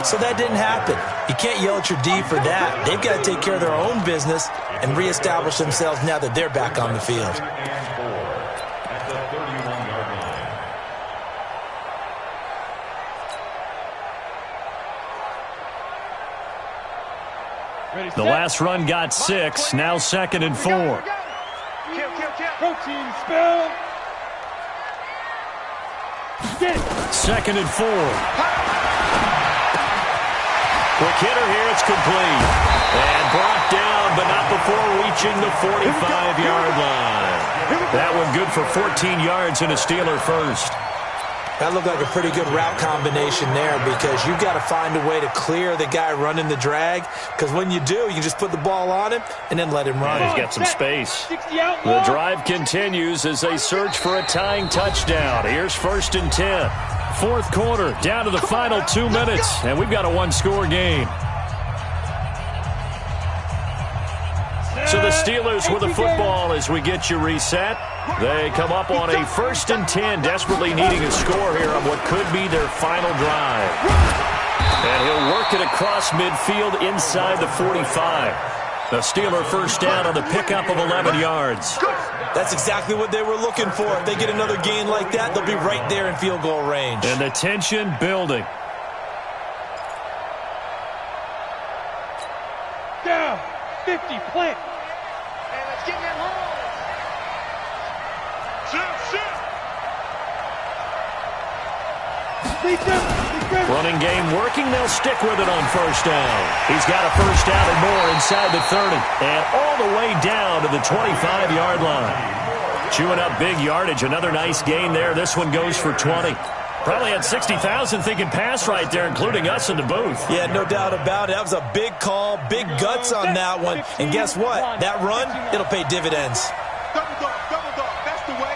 Speaker 4: So that didn't happen. You can't yell at your D for that. They've got to take care of their own business and reestablish themselves now that they're back on the field.
Speaker 1: The last run got 6. Now 2nd and 4.
Speaker 5: Protein spill.
Speaker 1: 2nd and 4. Quick hitter here. It's complete. And brought down, but not before reaching the 45-yard line. That one good for 14 yards and a Steeler first.
Speaker 4: That looked like a pretty good route combination there because you've got to find a way to clear the guy running the drag because when you do, you just put the ball on him and then let him run.
Speaker 1: He's got some space. The drive continues as they search for a tying touchdown. Here's 1st and 10. 4th quarter, down to the final 2 minutes, and we've got a 1-score game. So the Steelers with the football as we get you reset. They come up on a 1st and 10, desperately needing a score here on what could be their final drive. And he'll work it across midfield inside the 45. The Steeler first down on the pickup of 11 yards.
Speaker 4: That's exactly what they were looking for. If they get another gain like that, they'll be right there in field goal range.
Speaker 1: And the tension building.
Speaker 5: Down. 50, plant.
Speaker 2: And let's get that home.
Speaker 1: Running game working. They'll stick with it on first down. He's got a first down and more inside the 30. And all the way down to the 25-yard line. Chewing up big yardage. Another nice gain there. This one goes for 20. Probably had 60,000 thinking pass right there, including us in the booth.
Speaker 4: Yeah, no doubt about it. That was a big call, big guts on that one. And guess what? That run, it'll pay dividends.
Speaker 2: Double dog, that's the way.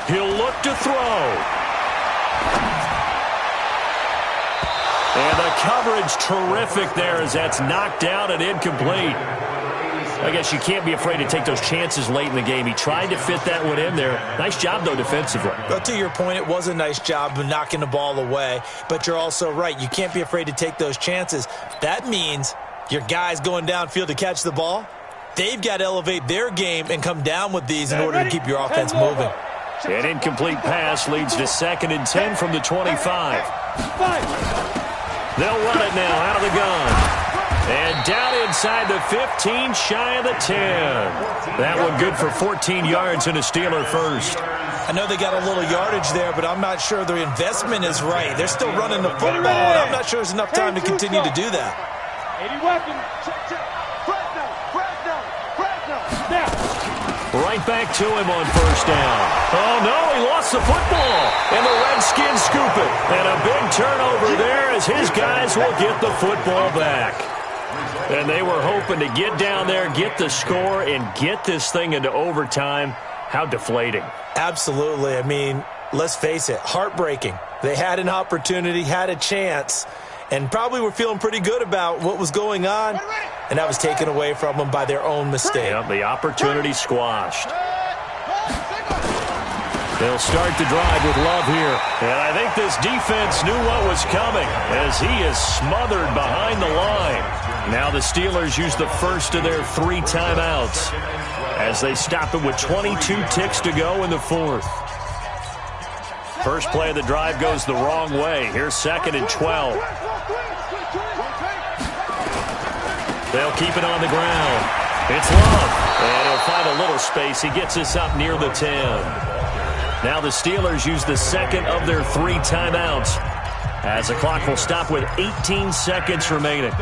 Speaker 1: He'll look to throw. And the coverage terrific there as that's knocked down and incomplete. I guess you can't be afraid to take those chances late in the game. He tried to fit that one in there. Nice job, though, defensively.
Speaker 4: But to your point, it was a nice job of knocking the ball away. But you're also right. You can't be afraid to take those chances. That means your guys going downfield to catch the ball, they've got to elevate their game and come down with these in order to keep your offense moving.
Speaker 1: An incomplete pass leads to 2nd and 10 from the 25. They'll run it now out of the gun. And down inside the 15, shy of the 10. That one good for 14 yards and a Steeler first.
Speaker 4: I know they got a little yardage there, but I'm not sure the investment is right. They're still running the football, and I'm not sure there's enough time to continue to do that.
Speaker 5: 80 weapons.
Speaker 1: Right back to him on first down. Oh, no, he lost the football. And the Redskins scoop it. And a big turnover there as his guys will get the football back. And they were hoping to get down there, get the score, and get this thing into overtime. How deflating.
Speaker 4: Absolutely. I mean, let's face it, heartbreaking. They had an opportunity, had a chance, and probably were feeling pretty good about what was going on, and that was taken away from them by their own mistake.
Speaker 1: Yep, the opportunity squashed. They'll start the drive with Love here. And I think this defense knew what was coming as he is smothered behind the line. Now the Steelers use the first of their 3 timeouts as they stop it with 22 ticks to go in the 4th. First play of the drive goes the wrong way. Here's 2nd and 12. They'll keep it on the ground. It's Love. And he'll find a little space. He gets us up near the 10. Now the Steelers use the 2nd of their 3 timeouts as the clock will stop with 18 seconds remaining.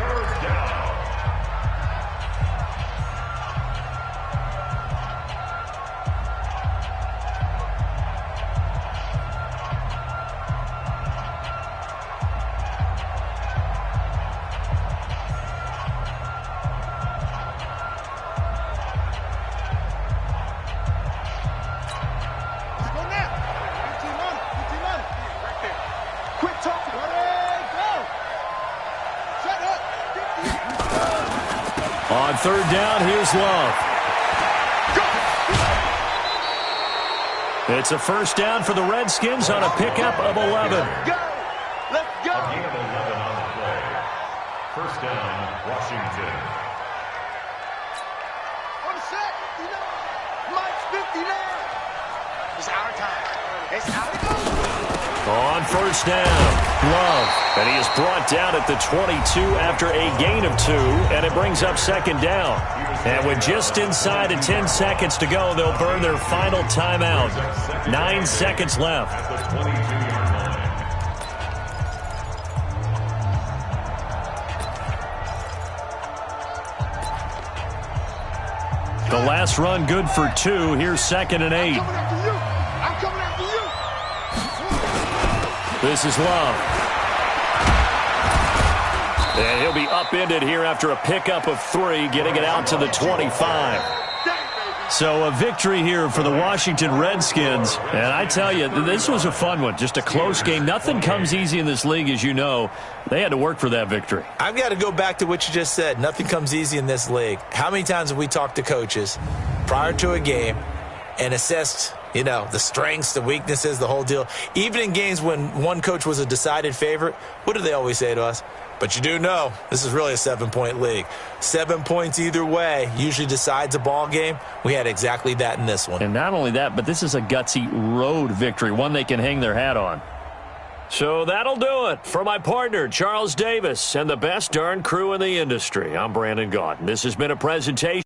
Speaker 1: On 3rd down, here's Love. It's a first down for the Redskins on a pickup of 11.
Speaker 2: Go! Let's go!
Speaker 3: A gain of 11 on the play. First down, Washington.
Speaker 2: On the set, Mike's 59. It's our time. It's our time.
Speaker 1: On first down, Love. And he is brought down at the 22 after a gain of 2, and it brings up 2nd down. And with just inside of 10 seconds to go, they'll burn their final timeout. 9 seconds left.
Speaker 3: At the 22-yard line.
Speaker 1: The last run good for 2. Here's 2nd and 8.
Speaker 2: I'm coming after you.
Speaker 1: This is Love. And he'll be upended here after a pickup of 3, getting it out to the 25. So a victory here for the Washington Redskins. And I tell you, this was a fun one. Just a close game. Nothing comes easy in this league, as you know. They had to work for that victory.
Speaker 4: I've got to go back to what you just said. Nothing comes easy in this league. How many times have we talked to coaches prior to a game and assessed, the strengths, the weaknesses, the whole deal? Even in games when one coach was a decided favorite, what do they always say to us? But you do know this is really a 7-point league. 7 points either way usually decides a ball game. We had exactly that in this one.
Speaker 1: And not only that, but this is a gutsy road victory, one they can hang their hat on. So that'll do it for my partner, Charles Davis, and the best darn crew in the industry. I'm Brandon Gaudin. This has been a presentation.